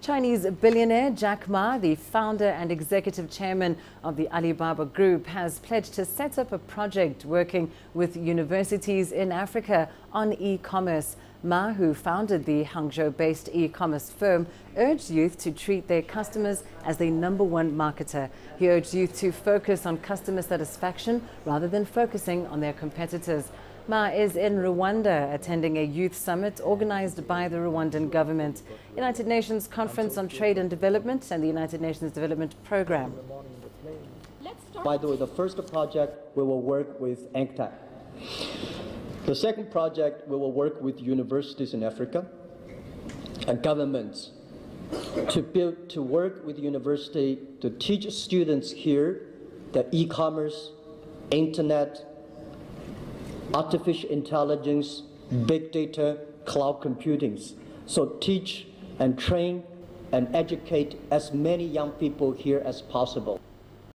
Chinese billionaire Jack Ma, the founder and executive chairman of the Alibaba Group, has pledged to set up a project working with universities in Africa on e-commerce. Ma, who founded the Hangzhou-based e-commerce firm, urged youth to treat their customers as their #1 marketer. He urged youth to focus on customer satisfaction rather than focusing on their competitors. Ma is in Rwanda attending a youth summit organized by the Rwandan government, United Nations Conference on Trade and Development and the United Nations Development Program. By the way, the first project we will work with ANCTAC. The second project we will work with universities in Africa and governments to work with university to teach students here that e-commerce, internet, artificial intelligence, big data, cloud computing. So teach and train and educate as many young people here as possible.